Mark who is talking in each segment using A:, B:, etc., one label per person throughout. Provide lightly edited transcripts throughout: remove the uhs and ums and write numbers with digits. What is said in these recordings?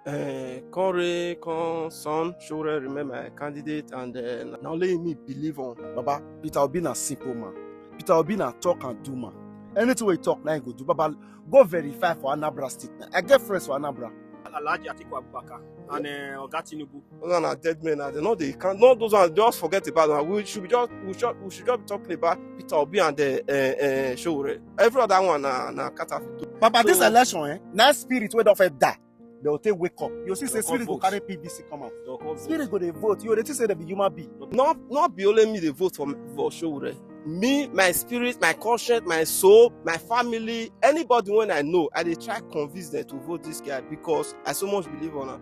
A: Conre, son, Shore remain my candidate, and now let me believe on.
B: Baba, Peter Obi na simple man. Peter Obi na talk and do man. Anything we talk, now go do. Baba, go verify for Anambra State. I get friends for Anambra.
C: Alhaji Atiku Abubakar and Oga Tinubu.
A: Those are dead men, and they can't. Not those ones. Just forget about them. We should just be talking about Peter Obi and the Shore. Every other one na catapult.
B: Baba,
A: So-
B: this election, now spirit wey don first die. They will take wake up. You see, say
C: They'll
B: spirit
C: come
B: go
C: vote.
B: carry PVC come out.
C: They'll come vote.
B: Spirit go dey vote. You dey think say they be human being.
A: Not be only me they vote for Shore. Me, my spirit, my conscience, my soul, my family, anybody when I know, I dey try convince them to vote this guy because I so much believe on him.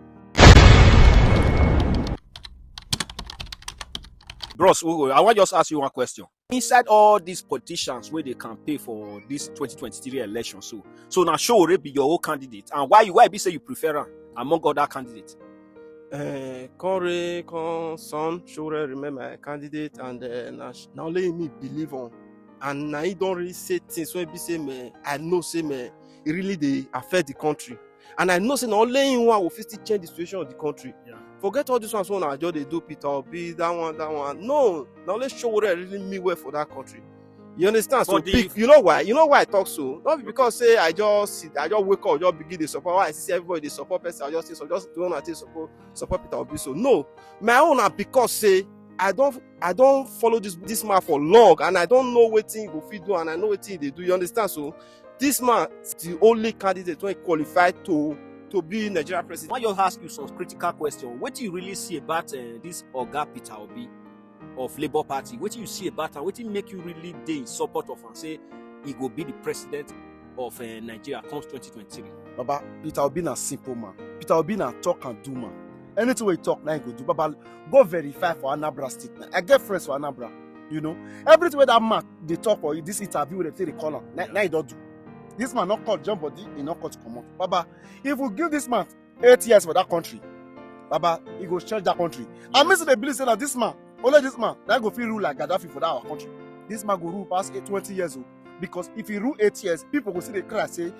C: Bros, I want to just ask you one question. Inside all these politicians where they campaign for this 2023 election, so now Shore be your own candidate, and why be say you prefer him among other candidates?
A: Conre, son, Shore remain my candidate, and now let me believe on. And now he don't really say things when be say me, I know say me, it really they affect the country. And I know say now only in one will still change the situation of the country.
C: Yeah.
A: Forget all this ones when I just they do Peter Obi, that one. No, now let's show what really mean well for that country. You understand? So
C: But
A: big, you know why? You know why I talk so? Not because say I just wake up, just begin to support. Why I see everybody they support person, I just say so just don't support Peter Obi. So no, my own are because say I don't follow this man for long, and I don't know what thing he go fit do, and I know what thing they do. You understand? So this man is the only candidate when qualified to be Nigeria president.
C: I want to ask you some critical question. What do you really see about this Oga Peter Obi of Labour Party? What do you see about him? What do make you really dey in support of him? Say he go be the president of Nigeria comes 2023.
B: Baba, Peter Obi na simple man. Peter Obi na talk and do man. Anything we talk, now go do. Baba, go verify for Anambra State. I get friends for Anambra. You know, everything where that man they talk for this interview, they take the call. Now he don't do. This man not called jump body, he not called come out. Baba, if we give this man 8 years for that country, Baba, he go change that country. And Mr. They believe say that this man, only this man, that go feel rule like Gaddafi for that our country. This man go rule past 20 years old. Because if he rule 8 years, people go see the cry say,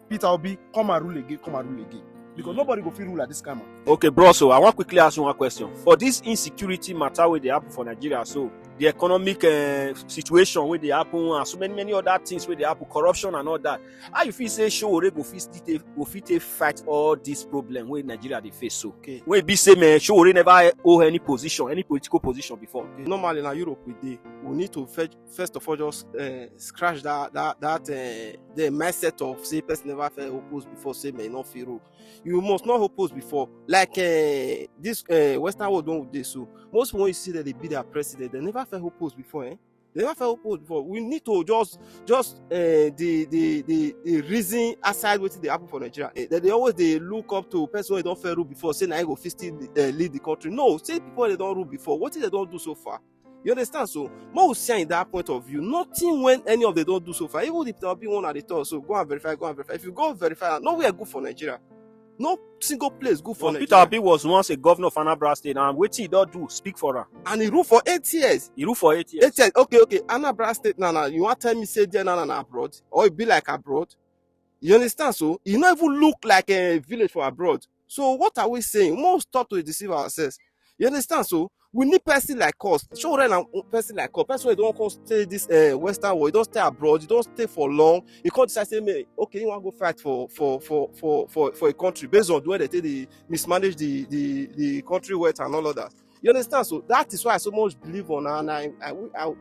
B: Peter Obi, come and rule again. Because nobody go feel rule like this kind of man.
C: Okay, bro. So I want quickly ask you one question. For this insecurity matter where they happen for Nigeria, so the economic situation where they happen, and so many other things where they happen, corruption and all that. How you feel say Shore go fit fight all this problem where Nigeria they face? So
A: Okay.
C: when be say man, Shore never hold any political position before.
A: Okay. Normally in Europe we need to first of all just scratch that the mindset of say person never felt opposed before, say may not feel rule. You must not oppose before. Like this Western world don't do so. Most when you see that they be their president, they never felt opposed before. They never felt opposed before. We need to just the reason aside what they happen for Nigeria. They always they look up to person who don't fair rule before, say now go still lead the country. No, say people they don't rule before. What did they don't do so far? You understand? So more say in that point of view, nothing when any of them don't do so far. Even if there be one at the top, so go and verify. If you go verify, nowhere good for Nigeria. No single place good for
C: Well,
A: Nigeria.
C: Peter Obi was once a governor of Anambra State, and what he don't do, speak for her.
A: And he ruled for 8 years.
C: He ruled for 8 years.
A: 8 years. Okay. Anambra State now. You want to tell me say there now abroad? Or it be like abroad? You understand? So it not even look like a village for abroad. So what are we saying? We must stop to deceive ourselves. You understand? So we need person like us. Show them a person like us. Person who don't come stay this Western world. You don't stay abroad. You don't stay for long. You can't decide say, me, okay, you want to go fight for a country based on the way they take the mismanage the country wealth and all of that. You understand? So that is why I so much believe on, and I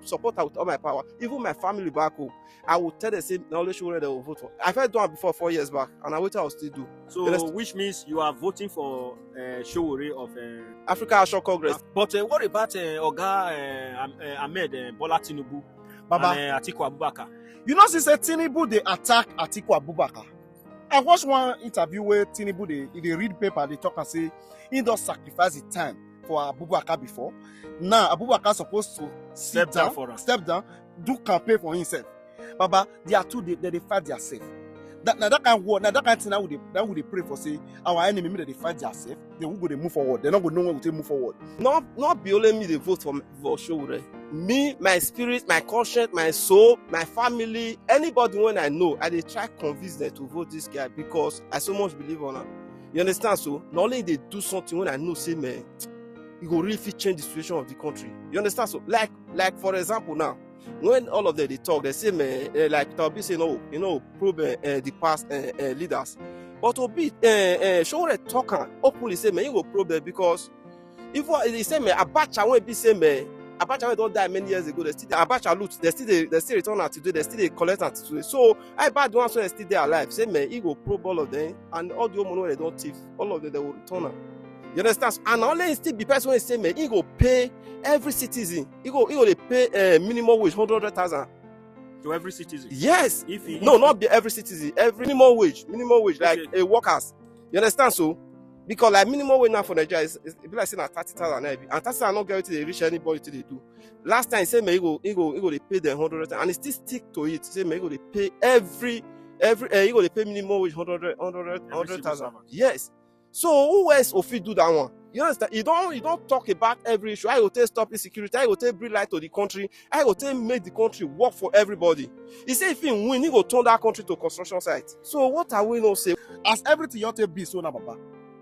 A: support her with all my power. Even my family back home, I will tell them say, now let's show them they will vote for. I've had done before 4 years back, and I will still do.
C: So which means you are voting for Shore of
A: Africa Action Congress.
C: But what about Oga Ahmed Bola Tinubu
B: Baba,
C: and Atiku Abubakar?
B: you know, since Tinubu they attack Atiku Abubakar. I watched one interview where Tinubu they read paper, they talk and say he does sacrifice his time for Abubakar before. Now Abubakar supposed to
C: Step down,
B: do campaign for himself. Baba, they are two they fight themselves. That kind of war, that kind of thing that would they pray for say our enemy that they fight themselves, they will go they move forward. They're not going to know when to move forward.
A: Not be only me they vote for Shore. Me, my spirit, my conscience, my soul, my family, anybody when I know, I they try convince them to vote this guy because I so much believe on him. You understand? So not only they do something when I know say man, it will really fit change the situation of the country. You understand? So like for example now, when all of them they talk, they say man, like Obi say no, probe the past leaders. But Obi Showore talk openly say man, you go probe them because if they say man, Abacha when be say man, Abacha don't die many years ago. They still Abacha loot. They still return at today. They still collect at today. So I bad ones when they still there alive. Say man, he go probe all of them, and all the money when they don't thief, all of them they will return am. You understand? And only still be person when say man, he go pay every citizen. He go they pay minimum wage 100,000
C: to every citizen.
A: Yes. Not be every citizen. Every minimum wage, like a workers. You understand? So. Because like minimum wage now for Nigeria is be like saying 30,000 every, and 30,000 not guarantee they reach anybody till they do. Last time he say me he go they pay them 100, and he still stick to it. He say me he go they pay every he go they pay minimum wage 100,000. Yes. So who else will fit do that one? You understand? You don't talk about every issue. I will tell stop insecurity. I will tell bring light to the country. I will tell make the country work for everybody. He say if he win, he go turn that country to construction site. So what are we not say?
B: As everything you take be so now, Baba.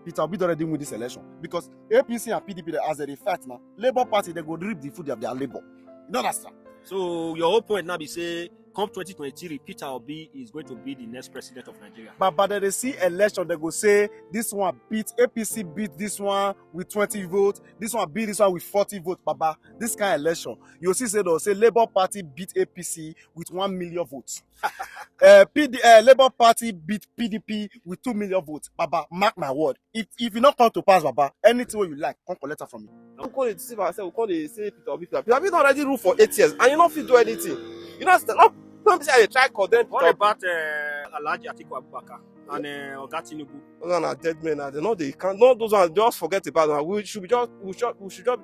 B: Peter Obi already win this election because APC and PDP as they fight now, Labour Party they go reap the food of their labor. You don't understand?
C: So your whole point now be say come 2023, Peter Obi is going to be the next president of Nigeria.
B: But they see election, they go say this one beat APC beat this one with 20 votes, this one beat this one with 40 votes. Baba, this kind of election, you see they'll say Labour Party beat APC with 1 million votes. Labour Party beat PDP with 2 million votes. Baba, mark my word. If you not come to pass, Baba, anything you like, come collect it from me.
A: We call it deceive ourselves. We call it say Peter Obi. Peter Obi don't already rule for 8 years, and you not fit do anything. You know, don't say they try condemn.
C: What about Alhaji Atiku Abubakar and Oga Tinubu?
A: Those are dead men. They know they can't. No, those ones just forget about them. We should just be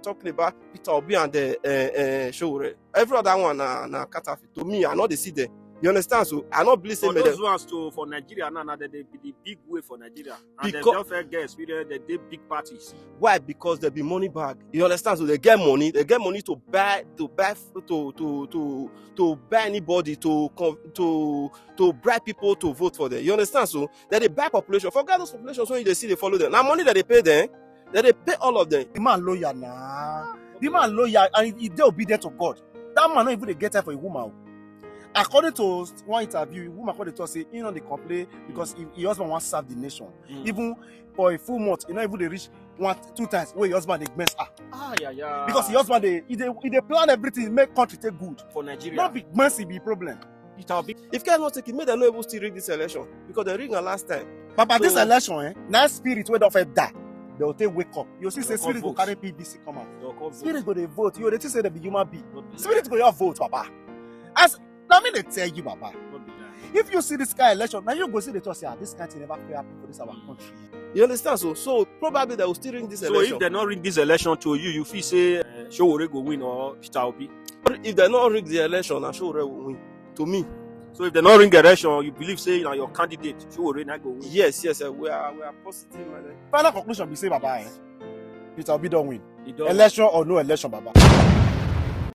A: talking about Peter Obi and Showore. Every other one na catastrophe. To me, I know they see them. You understand? So I not believe
C: for those ones for Nigeria now they be the big way for Nigeria. And because, they don't forget experience they big parties.
A: Why? Because they be money bag. You understand? So they get money to buy anybody to bribe people to vote for them. You understand? So they buy population. Forget those populations when they see they follow them. Now money that they pay them, that they pay all of them.
B: The man lawyer nah. The man lawyer and they obedient to God. That man not even they get time for a woman. According to one interview, woman called the say, you know, they complain because your husband wants to serve the nation. Even for a full month, you know, even they reach 1-2 times where your husband they mess up.
C: Yeah.
B: Because your husband they plan everything, make country take good.
C: For Nigeria.
B: Not big mercy be problem.
A: If guys not take it, made them not able to rig this election because they rigged last time.
B: But this election, now spirit where don't die. They will take wake up. You see, say spirit will carry PVC come out. Spirit go they vote. You already say they be human being. Spirit go your vote, Papa. As I mean, they tell you, Baba. If you see this kind of election, now you go see the talk say, this country never fair happen for this our country.
A: You understand? So probably they will still ring this election.
C: So if they not ring this election to you feel say Showore go win or Peter Obi.
A: If they not ring the election, Showore will win. To me.
C: So if they not ring the election, you believe say your candidate Showore not go win.
A: Yes, we are positive.
B: Final conclusion be say, Baba, Peter Obi don't win. Election or no election, Baba.